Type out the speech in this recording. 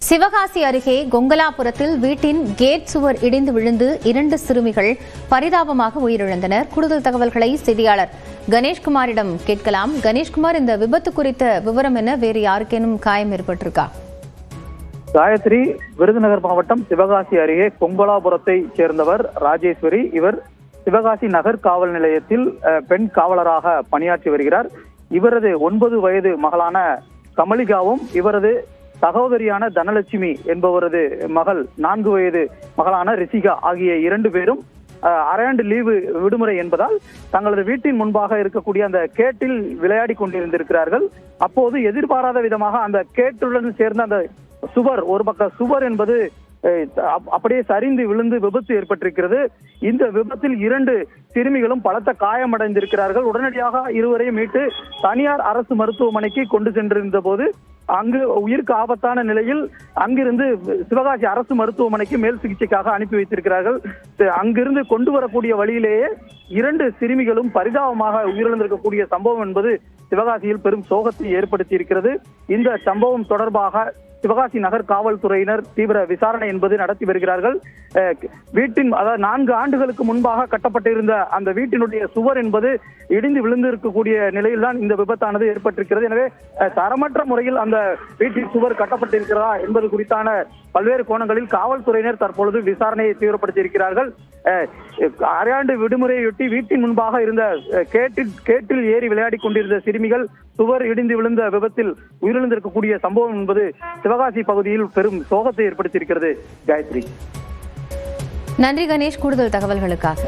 சிவகாசி அருகே கொங்கலாபுரத்தில் வீட்டின் கேட் சுவர் இடிந்து விழுந்து 2 சிறுமிகள் பரிதாபமாக உயிரிழந்தனர். கூடுதல் தகவல்களை செய்தியாளர் கணேஷ்குமாரிடம் கேட்கலாம். கணேஷ்குமார், இந்த விபத்து குறித்த விவரம் என்ன? வேறு யாருக்கேனும் காயம் ஏற்பட்டிருக்கா? காயத்ரி, விருதுநகர் மாவட்டம் சிவகாசி அருகே கொங்கலாபுரத்தை சேர்ந்தவர் ராஜேஸ்வரி. இவர் சிவகாசி நகர் காவல் நிலையத்தில் பெண் காவலராக பணியாற்றி வருகிறார். இவரது 9 வயது மகளான கமலிகாவும் இவரது சகோதரியான தனலட்சுமி என்பவரது மகள் 4 வயது மகளான ரிஷிகா ஆகிய 2 பேரும் அரையாண்டு லீவு விடுமுறை என்பதால் தங்களது வீட்டின் முன்பாக இருக்கக்கூடிய அந்த கேட்டில் விளையாடி கொண்டிருந்திருக்கிறார்கள். அப்போது எதிர்பாராத விதமாக அந்த கேட்டுடன் சேர்ந்த அந்த சுவர், ஒரு பக்க சுவர் என்பது அப்படியே சரிந்து விழுந்து விபத்து ஏற்பட்டிருக்கிறது. இந்த விபத்தில் 2 சிறுமிகளும் பலத்த காயமடைந்திருக்கிறார்கள். உடனடியாக இருவரையும் மீட்டு தனியார் அரசு மருத்துவமனைக்கு கொண்டு சென்றிருந்த போது அங்கு உயிருக்கு ஆபத்தான நிலையில் அங்கிருந்து சிவகாசி அரசு மருத்துவமனைக்கு மேல் சிகிச்சைக்காக அனுப்பி வைத்திருக்கிறார்கள். அங்கிருந்து கொண்டு வரக்கூடிய வழியிலேயே 2 சிறுமிகளும் பரிதாபமாக உயிரிழந்திருக்கக்கூடிய சம்பவம் என்பது சிவகாசியில் பெரும் சோகத்தை ஏற்படுத்தி இருக்கிறது. இந்த சம்பவம் தொடர்பாக சிவகாசி நகர் காவல்துறையினர் தீவிர விசாரணை என்பது நடத்தி வருகிறார்கள். வீட்டின் 4 ஆண்டுகளுக்கு முன்பாக கட்டப்பட்டிருந்த அந்த வீட்டினுடைய சுவர் என்பது இடிந்து விழுந்திருக்கக்கூடிய நிலையில்தான் இந்த விபத்தானது ஏற்பட்டிருக்கிறது. எனவே தரமற்ற முறையில் அந்த வீட்டின் சுவர் கட்டப்பட்டிருக்கிறதா என்பது குறித்தான பல்வேறு கோணங்களில் காவல்துறையினர் தற்பொழுது விசாரணையை தீவிரப்படுத்தி இருக்கிறார்கள். அரையாண்டு விடுமுறையொட்டி வீட்டின் முன்பாக இருந்த கேட்டில் ஏறி விளையாடி கொண்டிருந்த சிறுமிகள் சுவர் இடிந்து விழுந்த விபத்தில் உயிரிழந்திருக்கக்கூடிய சம்பவம் என்பது சிவகாசி பகுதியில் பெரும் சோகத்தை ஏற்படுத்தியிருக்கிறது. காயத்ரி, நன்றி கணேஷ், கூடுதல் தகவல்களுக்காக.